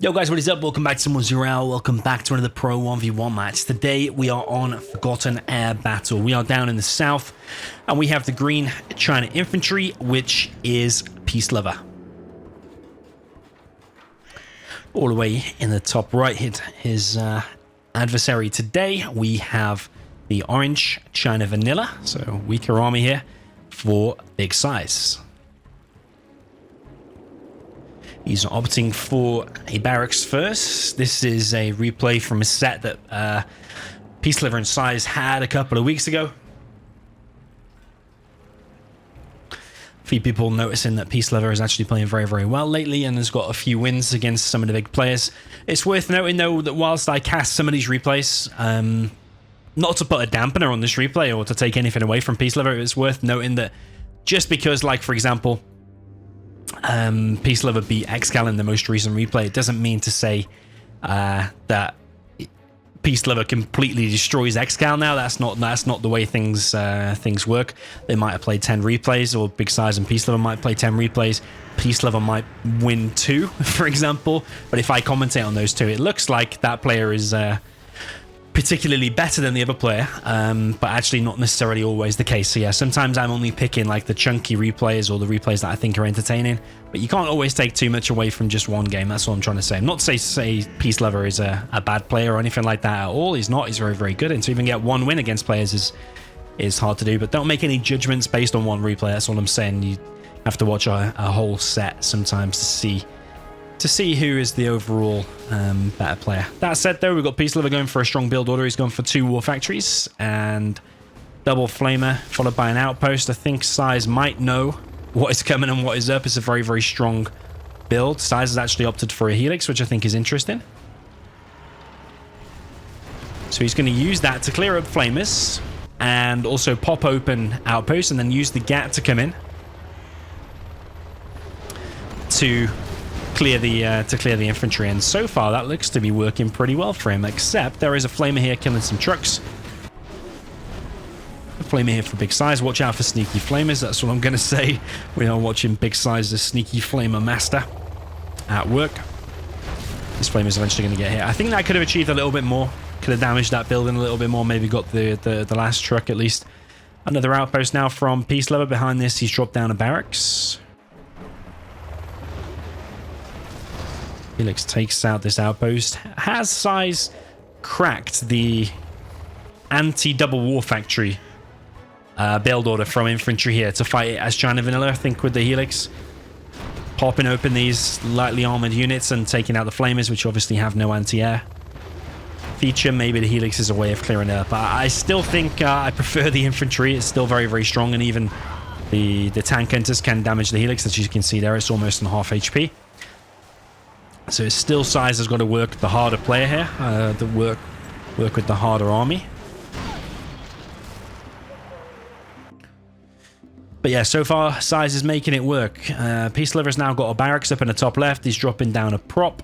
Yo guys, what is up? Welcome back to some Zero. Welcome back to another Pro 1v1 match. Today we are on Forgotten Air Battle. We are down in the south and we have the green China infantry, which is Peacelover. All the way in the top right, his adversary today, we have the orange China Vanilla, so weaker army here for big size. He's opting for a barracks first. This is a replay from a set that Peacelover and SiZe had a couple of weeks ago. A few people noticing that Peacelover is actually playing very, very well lately and has got a few wins against some of the big players. It's worth noting, though, that whilst I cast some of these replays, not to put a dampener on this replay or to take anything away from Peacelover, it's worth noting that just because, like, for example, Peacelover beat Xcal in the most recent replay, it doesn't mean to say that Peacelover completely destroys Xcal now. That's not the way things work. They might have played 10 replays, or Big Size and Peacelover might play 10 replays. Peacelover might win 2, for example, but if I commentate on those 2, it looks like that player is particularly better than the other player, but actually not necessarily always the case. So yeah, sometimes I'm only picking like the chunky replays or the replays that I think are entertaining, but you can't always take too much away from just one game. That's what I'm trying to say. I'm not to say Peacelover is a bad player or anything like that at all. He's not. He's very, very good, and to even get one win against players is hard to do. But don't make any judgments based on one replay. That's all I'm saying. You have to watch a whole set sometimes to see who is the overall better player. That said, though, we've got Peacelover going for a strong build order. He's gone for 2 war factories and double flamer followed by an outpost. I think SiZe might know what is coming and what is up. It's a very, very strong build. SiZe has actually opted for a helix, which I think is interesting. So he's going to use that to clear up flamers and also pop open outposts and then use the gap to come in to clear the infantry, and so far that looks to be working pretty well for him, except there is a flamer here killing some trucks. A flamer here for Big Size. Watch out for sneaky flamers, that's what I'm going to say. We are watching Big Size, the sneaky flamer master, at work. This flamer is eventually going to get hit. I think that could have achieved a little bit more, could have damaged that building a little bit more, maybe got the last truck at least. Another outpost now from Peacelover. Behind this he's dropped down a barracks. Helix takes out this outpost. Has SiZe cracked the anti-double war factory build order from infantry here to fight it as China Vanilla, I think, with the Helix? Popping open these lightly armored units and taking out the flamers, which obviously have no anti-air feature. Maybe the Helix is a way of clearing it up. I still think I prefer the infantry. It's still very, very strong, and even the tank hunters can damage the Helix. As you can see there, it's almost on half HP. So it's still SiZe has got to work the harder player here, work with the harder army. But yeah, so far SiZe is making it work. Peacelover's now got a barracks up in the top left. He's dropping down a prop.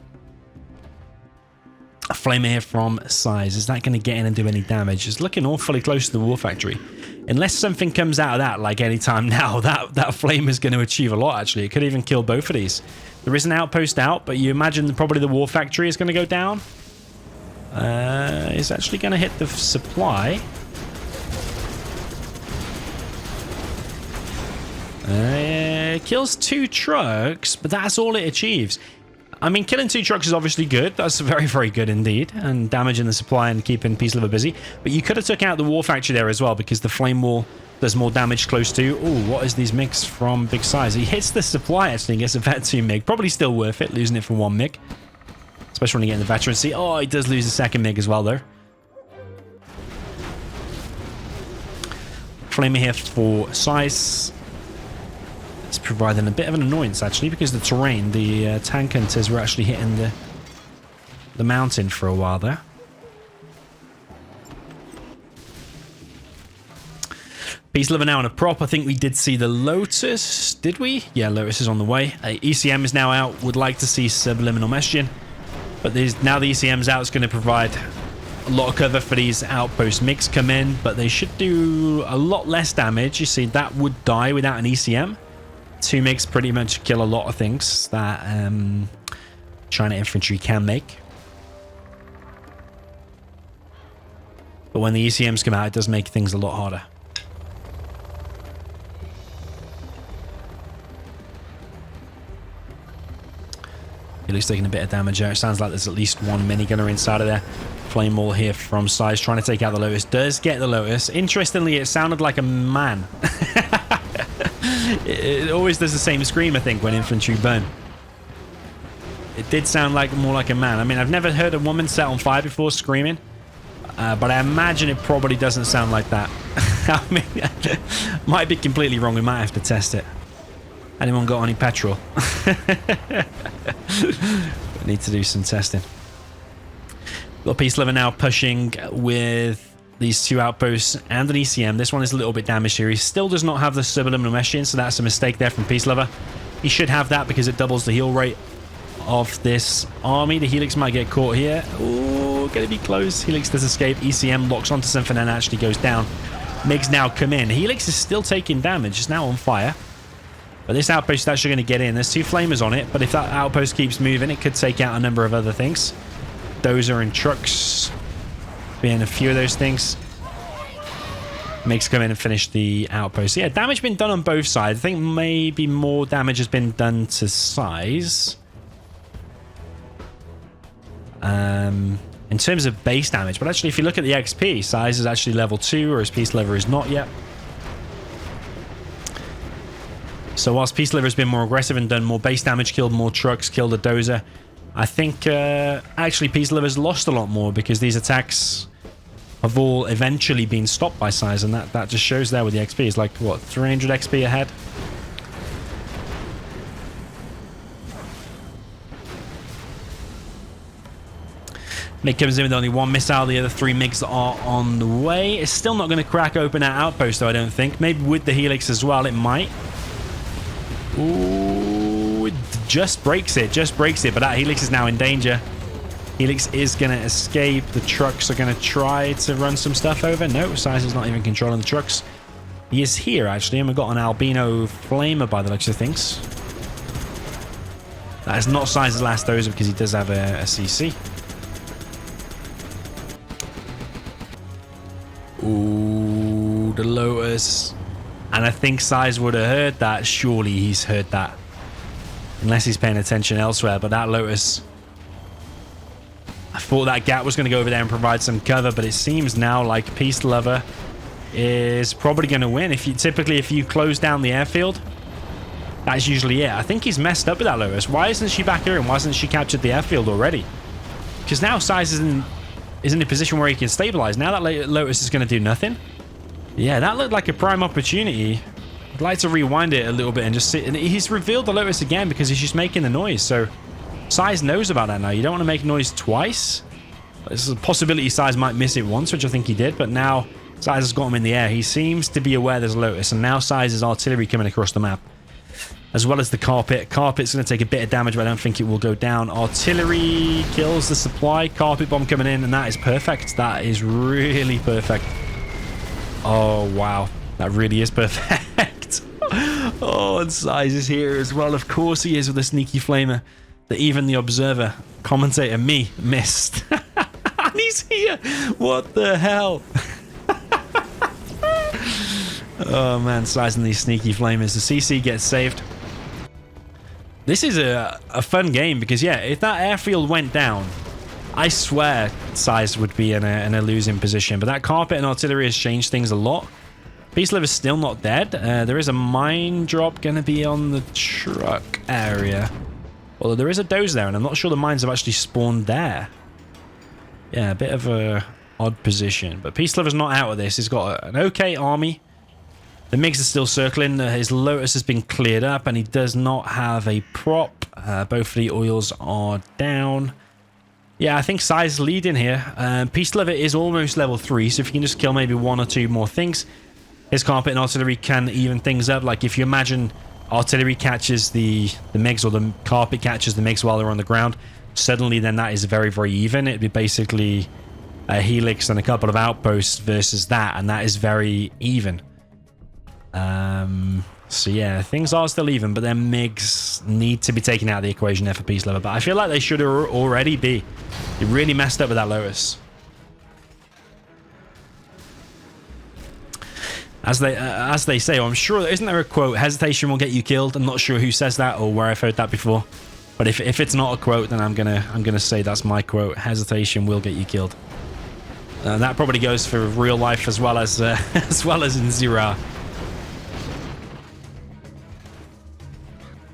A flamer here from SiZe. Is that going to get in and do any damage? It's looking awfully close to the war factory. Unless something comes out of that, like any time now, that flame is going to achieve a lot, actually. It could even kill both of these. There is an outpost out, but you imagine probably the war factory is going to go down. It's actually going to hit the supply. It kills 2 trucks, but that's all it achieves. I mean, killing 2 trucks is obviously good. That's very, very good indeed. And damaging the supply and keeping Peacelover busy. But you could have took out the war factory there as well, because the flame wall does more damage close to. Oh, what is these MiGs from Big Size? He hits the supply actually and gets a vet 2 MiG. Probably still worth it, losing it for 1 MiG. Especially when you get in the veterancy. Oh, he does lose the 2nd MiG as well, though. Flamer here for SiZe. It's providing a bit of an annoyance, actually, because the terrain, the tank hunters were actually hitting the mountain for a while there. Peacelover now on a prop. I think we did see the Lotus, did we? Yeah, Lotus is on the way. ECM is now out. Would like to see subliminal messaging, but now the ECM's out. It's going to provide a lot of cover for these outpost MiGs come in, but they should do a lot less damage. You see, that would die without an ECM. 2 MiGs pretty much kill a lot of things. That China infantry can make. But when the ECMs come out, it does make things a lot harder. Helix taking a bit of damage there. It sounds like there's at least one minigunner inside of there. Flame wall here from SiZe trying to take out the Lotus. Does get the Lotus. Interestingly, it sounded like a man. It always does the same scream, I think, when infantry burn. It did sound like more like a man. I mean, I've never heard a woman set on fire before screaming. But I imagine it probably doesn't sound like that. I mean, might be completely wrong. We might have to test it. Anyone got any petrol? We need to do some testing. Got Peacelover now pushing with these two outposts and an ECM. This one is a little bit damaged here. He still does not have the subliminal mesh in, so that's a mistake there from Peacelover. He should have that because it doubles the heal rate of this army. The Helix might get caught here. Ooh, gonna be close. Helix does escape. ECM locks onto something and actually goes down. MiGs now come in. Helix is still taking damage. It's now on fire. But this outpost is actually going to get in. There's two flamers on it, but if that outpost keeps moving, it could take out a number of other things. Dozer and trucks being a few of those things. MiGs come in and finish the outpost. Yeah, damage been done on both sides. I think maybe more damage has been done to SiZe. In terms of base damage, but actually if you look at the XP, SiZe is actually level 2, whereas Peacelover is not yet. So whilst Peacelover has been more aggressive and done more base damage, killed more trucks, killed a dozer, I think actually Peacelover's lost a lot more because these attacks have all eventually been stopped by SiZe, and that just shows there with the XP. It's like, what, 300 XP ahead? MiG comes in with only one missile. The other three MiGs are on the way. It's still not going to crack open that outpost, though, I don't think. Maybe with the Helix as well, it might. Ooh, it just breaks it, but that Helix is now in danger. Helix is going to escape. The trucks are going to try to run some stuff over. No, SiZe is not even controlling the trucks. He is here, actually, and we've got an albino flamer by the looks of things. That is not SiZe's last dozer because he does have a CC. Ooh, the Lotus. And I think SiZe would have heard that. Surely he's heard that. Unless he's paying attention elsewhere. But that Lotus... I thought that Gat was going to go over there and provide some cover. But it seems now like Peacelover is probably going to win. Typically, if you close down the airfield, that's usually it. I think he's messed up with that Lotus. Why isn't she back here and why hasn't she captured the airfield already? Because now SiZe is in a position where he can stabilize. Now that Lotus is going to do nothing. Yeah, that looked like a prime opportunity. I'd like to rewind it a little bit and just see. And he's revealed the Lotus again because he's just making the noise. So SiZe knows about that now. You don't want to make noise twice. There's a possibility SiZe might miss it once, which I think he did. But now SiZe has got him in the air. He seems to be aware there's a Lotus. And now SiZe's artillery coming across the map. As well as the carpet. Carpet's going to take a bit of damage, but I don't think it will go down. Artillery kills the supply. Carpet bomb coming in, and that is perfect. That is really perfect. Oh, wow. That really is perfect. Oh, and SiZe is here as well. Of course he is with a sneaky flamer that even the observer, commentator, me, missed. And he's here. What the hell? Oh, man. SiZe and these sneaky flamers. The CC gets saved. This is a fun game because, yeah, if that airfield went down, I swear SiZe would be in a losing position. But that carpet and artillery has changed things a lot. Peacelover is still not dead. There is a mine drop going to be on the truck area. Although there is a doze there, and I'm not sure the mines have actually spawned there. Yeah, a bit of a odd position. But Peacelover's not out of this. He's got an okay army. The MiGs are still circling. His Lotus has been cleared up, and he does not have a prop. Both of the oils are down. Yeah, I think SiZe's leading here. Peacelover is almost level 3, so if you can just kill maybe one or two more things, his carpet and artillery can even things up. Like if you imagine artillery catches the MiGs, or the carpet catches the MiGs while they're on the ground, suddenly then that is very, very even. It'd be basically a Helix and a couple of outposts versus that, and that is very even. So yeah, things are still even, but then MiGs need to be taken out of the equation there for Peacelover. But I feel like they should already be. They really messed up with that Lotus. As they say, I'm sure, isn't there a quote, hesitation will get you killed? I'm not sure who says that or where I've heard that before. But if it's not a quote, then I'm gonna say that's my quote. Hesitation will get you killed. That probably goes for real life as well as in Zero.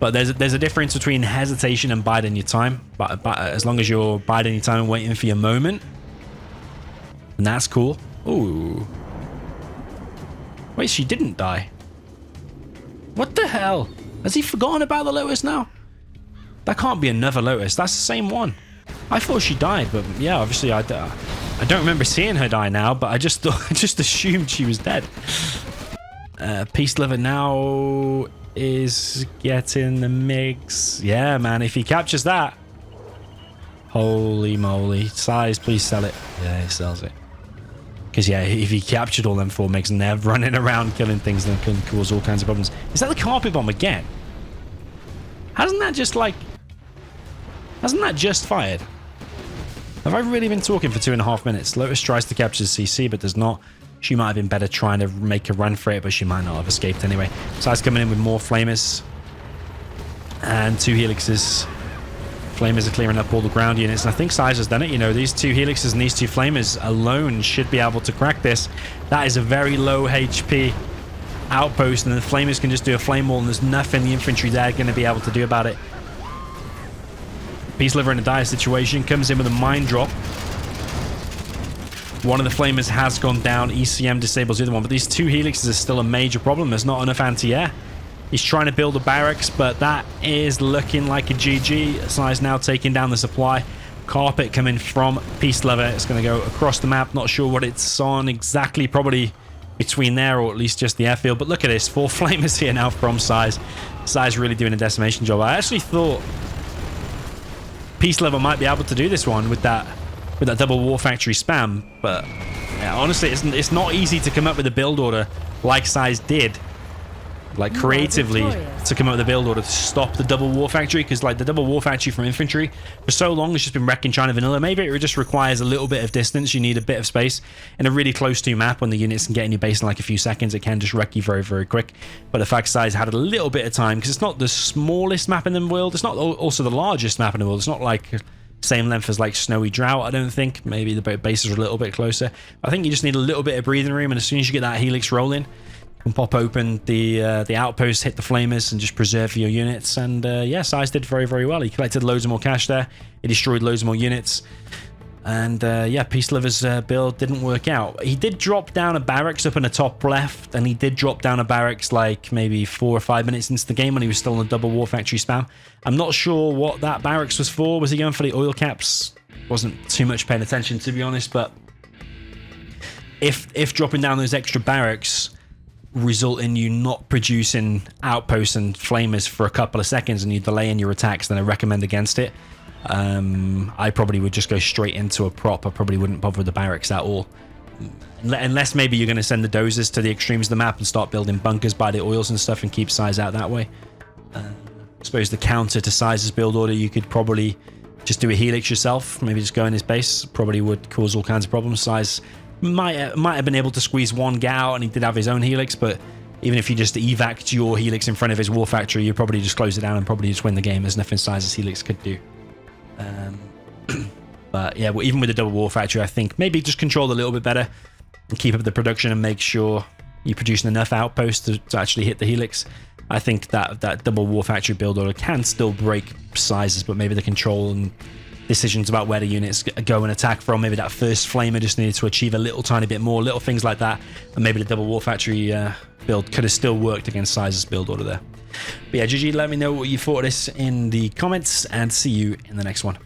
But there's a difference between hesitation and biding your time. But as long as you're biding your time and waiting for your moment, and that's cool. Ooh. Wait, she didn't die. What the hell? Has he forgotten about the Lotus now? That can't be another Lotus. That's the same one. I thought she died, but yeah, obviously I don't remember seeing her die now, but I just assumed she was dead. Peacelover now is getting the MiGs. Yeah, man, if he captures that. Holy moly. SiZe, please sell it. Yeah, he sells it. Because, yeah, if he captured all them 4 MiGs and they're running around killing things, then can cause all kinds of problems. Is that the carpet bomb again? Hasn't that just fired? Have I really been talking for 2.5 minutes? Lotus tries to capture CC, but does not. She might have been better trying to make a run for it, but she might not have escaped anyway. SiZe coming in with more flamers. And 2 helixes. Flamers are clearing up all the ground units, and I think SiZe has done it. You know, these 2 helixes and these 2 flamers alone should be able to crack this. That is a very low HP outpost, and the flamers can just do a flame wall, and there's nothing the infantry there going to be able to do about it. Peacelover in a dire situation, comes in with a mine drop. One of the flamers has gone down. ECM disables the other one, but these 2 helixes are still a major problem. There's not enough anti-air. He's trying to build a barracks, but that is looking like a GG. SiZe now taking down the supply. Carpet coming from Peacelover. It's going to go across the map. Not sure what it's on exactly. Probably between there or at least just the airfield. But look at this. 4 flamers here now from SiZe. SiZe really doing a decimation job. I actually thought Peacelover might be able to do this one with that double war factory spam. But yeah, honestly, it's not easy to come up with a build order like SiZe did. Like creatively to come up with a build order to stop the double war factory, because like the double war factory from infantry for so long has just been wrecking China vanilla. Maybe it just requires a little bit of distance. You need a bit of space in a really close to map. When the units can get in your base in like a few seconds, it can just wreck you very, very quick. But the fact SiZe had a little bit of time, because it's not the smallest map in the world, it's not also the largest map in the world. It's not like same length as like Snowy Drought, I don't think. Maybe the bases are a little bit closer. I think you just need a little bit of breathing room, and as soon as you get that helix rolling, can pop open the outpost, hit the flamers, and just preserve your units. And yeah, SiZe did very, very well. He collected loads of more cash there. He destroyed loads more units. And yeah, Peacelover's build didn't work out. He did drop down a barracks up in the top left, and he did drop down a barracks like maybe 4 or 5 minutes into the game when he was still on the double war factory spam. I'm not sure what that barracks was for. Was he going for the oil caps? Wasn't too much paying attention, to be honest. But if dropping down those extra barracks result in you not producing outposts and flamers for a couple of seconds and you delaying your attacks, then I recommend against it. I probably would just go straight into a prop. I probably wouldn't bother with the barracks at all, unless maybe you're going to send the dozers to the extremes of the map and start building bunkers by the oils and stuff and keep SiZe out that way. I suppose the counter to SiZe's build order, you could probably just do a helix yourself, maybe just go in his base. Probably would cause all kinds of problems. SiZe might have been able to squeeze one get out, and he did have his own helix, but even if you just evac'd your helix in front of his war factory, you probably just close it down and probably just win the game. There's nothing SiZe's helix could do. But yeah, well, even with the double war factory, I think maybe just control a little bit better and keep up the production and make sure you're producing enough outposts to actually hit the helix. I think that double war factory build order can still break SiZe's, but maybe the control and decisions about where the units go and attack from. Maybe that first flamer just needed to achieve a little tiny bit more, little things like that, and maybe the double war factory build could have still worked against SiZe's build order there. But yeah, GG, let me know what you thought of this in the comments, and see you in the next one.